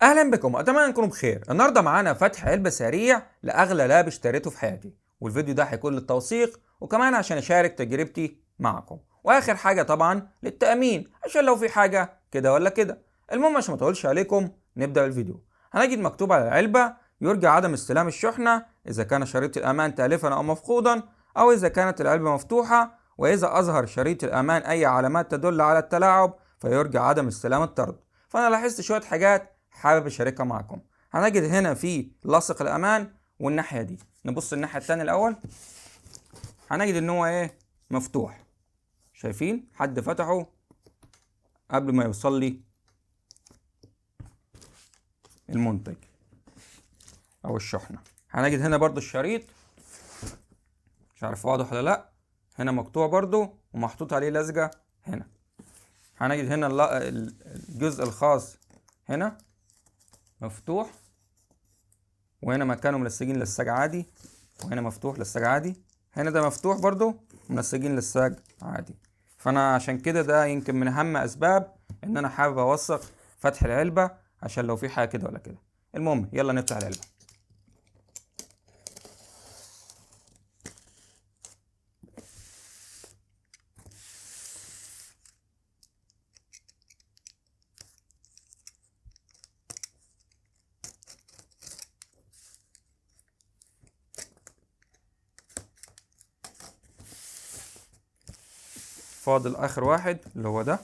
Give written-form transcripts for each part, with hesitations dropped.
اهلا بكم، اتمنى انكم بخير. النهارده معانا فتح علبه سريع لاغلى لاب اشتريته في حياتي، والفيديو ده هيكون للتوثيق وكمان عشان اشارك تجربتي معكم، واخر حاجه طبعا للتامين عشان لو في حاجه كده ولا كده. المهم عشان ما اطولش عليكم نبدا الفيديو. هنجد مكتوب على العلبه: يرجى عدم استلام الشحنه اذا كان شريط الامان تالفا او مفقودا، او اذا كانت العلبه مفتوحه، واذا اظهر شريط الامان اي علامات تدل على التلاعب فيرجى عدم استلام الطرد. فانا لاحظت شويه حاجات حابب اشاركها معكم. هنجد هنا في لاصق الامان، والناحيه دي نبص الناحيه الثانيه الاول هنجد ان هو مفتوح. شايفين حد فتحه قبل ما يوصل لي المنتج او الشحنه. هنجد هنا برضو الشريط، مش عارف واضح ولا لا، هنا مقطوع برضو ومحطوط عليه لزجه. هنا هنجد هنا الجزء الخاص هنا مفتوح، وهنا مكانه ملصقين للساج عادي، وهنا مفتوح للساج عادي، هنا ده مفتوح برضو منسجين للساج عادي. فانا عشان كده ده يمكن من اهم اسباب ان انا حابب اوثق فتح العلبة عشان لو في حاجة كده ولا كده. المهم يلا نفتح العلبة. فاضل اخر واحد اللي هو ده.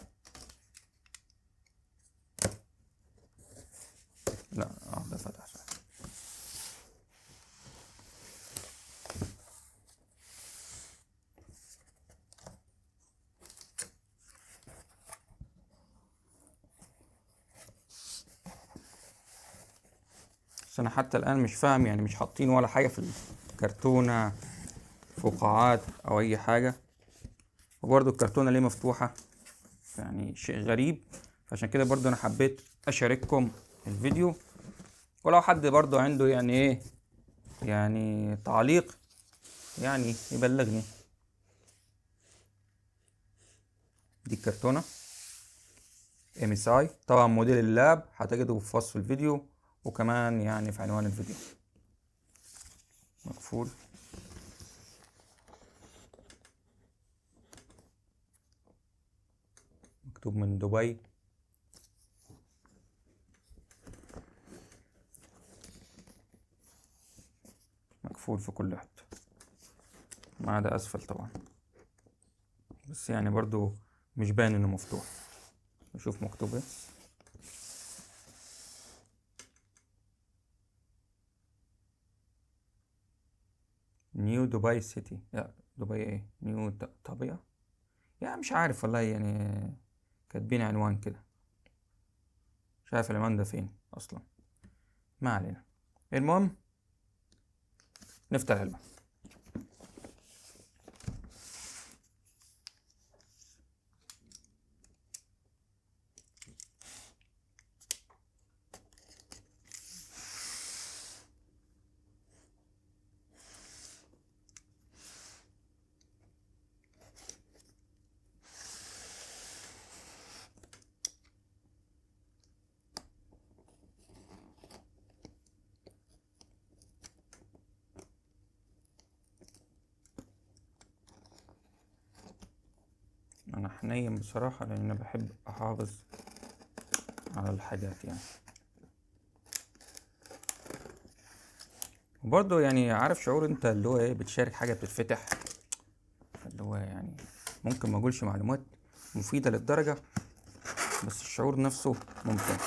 لا ده فتح صح. بس انا حتى الان مش فاهم، يعني مش حاطين ولا حاجة في الكرتونة، فقاعات او اي حاجة، وبرضو الكرتونة ليه مفتوحة، يعني شيء غريب. عشان كده برضو انا حبيت اشارككم الفيديو، ولو حد برضو عنده يعني تعليق يعني يبلغني. دي الكرتونة MSI، طبعا موديل اللاب هتجده في وصف الفيديو وكمان يعني في عنوان الفيديو. مقفول. مكتوب من دبي. مقفول في كل حتة ما عدا اسفل طبعا، بس يعني برضو مش باين انه مفتوح. نشوف مكتوب ايه. نيو دبي سيتي، لا دبي ايه، نيو طبيعة، يعني مش عارف والله، يعني كاتبين عنوان كده، مش عارف العنوان ده فين اصلا، ما علينا. المهم نفتح العلبة. انا حنين بصراحة لان انا بحب احافظ على الحاجات يعني، وبرضه يعني عارف شعور انت اللي هو بتشارك حاجة بتتفتح، اللي هو يعني ممكن ما اقولش معلومات مفيدة للدرجة، بس الشعور نفسه ممتع.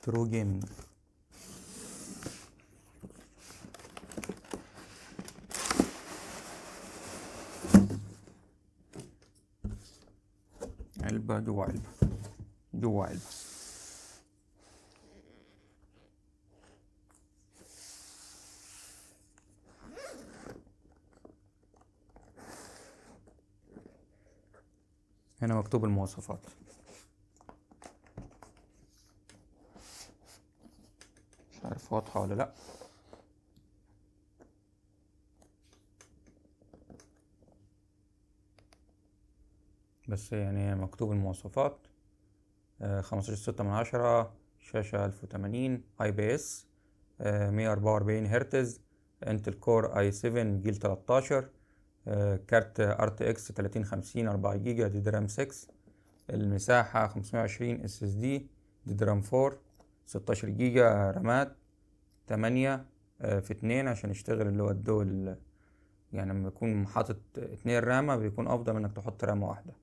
ترو جيمنج. علبة جوا علبة جوا علبة. هنا مكتوب المواصفات، مش عارف واضحة ولا لأ، بس يعني مكتوب المواصفات 15.6 شاشة 1080 اي بي اس، 144 هرتز، انتل كور اي 7 جيل 13، كارت ار تي اكس 3050 4 جيجا دي درام 6، المساحة 520 اس اس دي درام 4، 16 جيجا رامات، 8 في 2 عشان يشتغل اللي هو الدول. يعني لما يكون حاطط 2 رامة بيكون افضل من انك تحط رامة واحدة.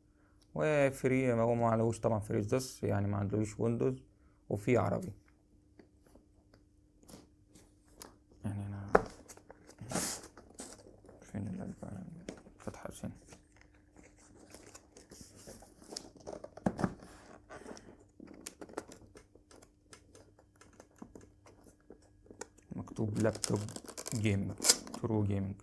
وفري، هو ما عليهوش طبعا فريز دوس، يعني ما عندهوش ويندوز، وفي عربي. يعني انا فين فتحة فين؟ مكتوب لابتوب جيمنج، ترو جيمنج.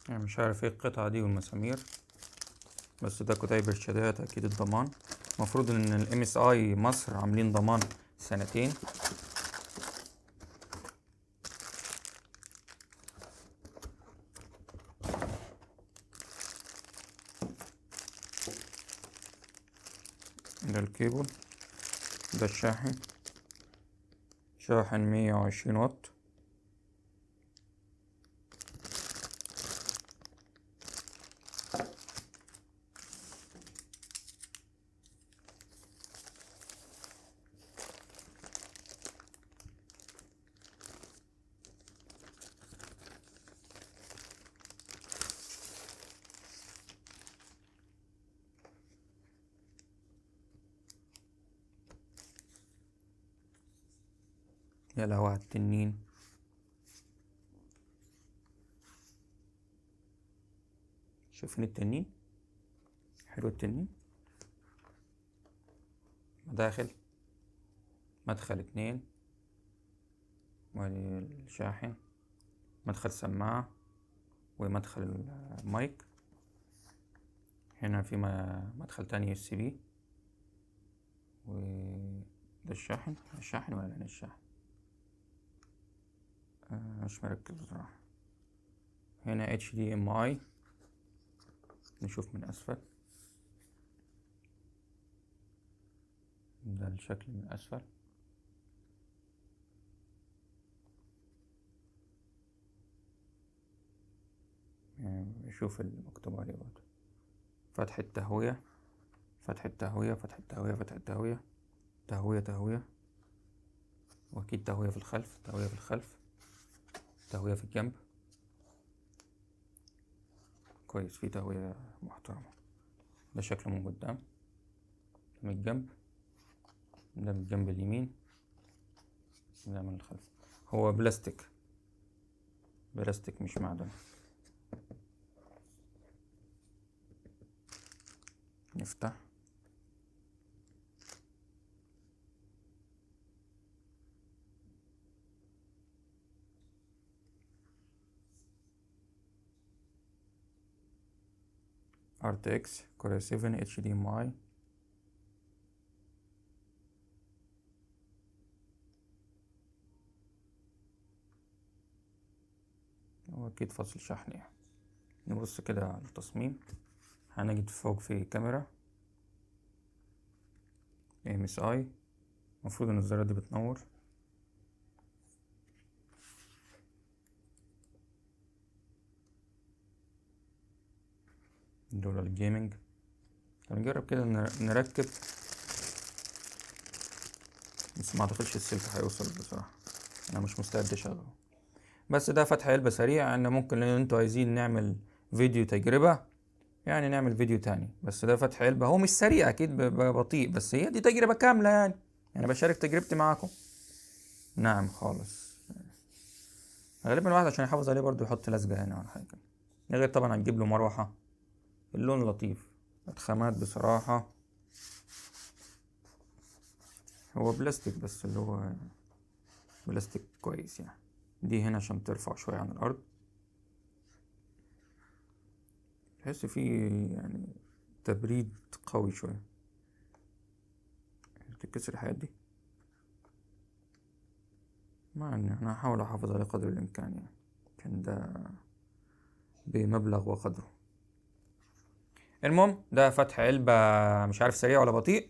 يعني مش عارف ايه القطعة دي والمسامير، بس ده كتيب ارشادات اكيد الضمان. المفروض ان الام اس اي مصر عاملين ضمان 2 سنين. ده الكيبل، ده الشاحن، شاحن 120 واط. يا لهوي على التنين، شايفين التنين؟ حلو التنين. مداخل، مدخل 2، وادي الشاحن، مدخل سماعة، ومدخل المايك. هنا في مدخل تاني اس بي، وده الشاحن ولا هنا الشاحن؟ مش مركز بصراحة. هنا اتش دي ام اي، نشوف من اسفل. ده الشكل من اسفل. نشوف المكتوب عليه برضه. فتحة تهوية، فتحة تهوية، فتحة تهوية، فتحة تهوية، تهوية تهوية، واكيد تهوية في الخلف، تهوية في الخلف، تهوية في الجنب. كويس، في تهوية محترمة. ده شكله من قدام، من الجنب، ده من الجنب اليمين، ده من الخلف. هو بلاستيك، بلاستيك مش معدن. نفتح. RTX Core 7 HDMI. واكيد فاصل شحن يعني. نبص كده على التصميم، هنجد فوق في كاميرا MSI. المفروض ان الزرار دي بتنور. دول الجيمنج. هنجرب كده نركب، بس ما اعتقدش السلك هيوصل بصراحة، انا مش مستعد اشغله. بس ده فتح علبة سريع، ان ممكن لو انتوا عايزين نعمل فيديو تجربة يعني نعمل فيديو تاني. بس ده فتح علبة، هو مش سريع اكيد، بطيء، بس هي دي تجربة كاملة يعني. انا بشارك تجربتي معاكم. نعم خالص. غالبا الواحد عشان يحافظ عليه برضو يحط لزقة هنا ولا حاجة. غير طبعا هتجيب له مروحة. اللون لطيف، الخامات بصراحة هو بلاستيك، بس اللي هو بلاستيك كويس يعني. دي هنا عشان ترفع شوية عن الأرض، تحس فيه يعني تبريد قوي شوية. تتكسر الحاجات دي، ما يعني أنا هحاول أحافظ عليه قدر الإمكان يعني، عشان ده بمبلغ وقدره. المهم ده فتح علبة، مش عارف سريع ولا بطيء.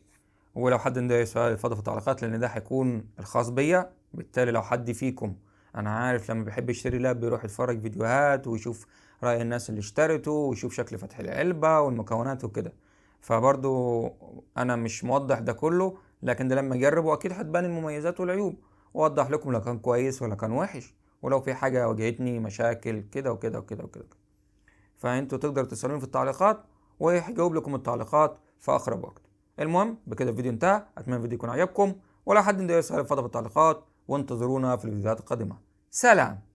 ولو حد عنده سؤال يفضل في التعليقات، لأن ده هيكون الخاص بيا. بالتالي لو حد فيكم، أنا عارف لما بيحب يشتري لاب بيروح يتفرج فيديوهات ويشوف رأي الناس اللي اشترته ويشوف شكل فتح العلبة والمكونات وكده، فبرضو أنا مش موضح ده كله، لكن ده لما أجربه أكيد هتبان المميزات والعيوب، وأوضح لكم لو كان كويس ولا كان وحش، ولو في حاجة واجهتني مشاكل كده وكده وكده وكده. فانتوا تقدروا تسألوني في التعليقات وهجاوب لكم التعليقات في اقرب وقت. المهم بكده الفيديو انتهى، اتمنى الفيديو يكون عجبكم، ولو حد عنده سؤال اتفضل في التعليقات، وانتظرونا في الفيديوهات القادمة. سلام.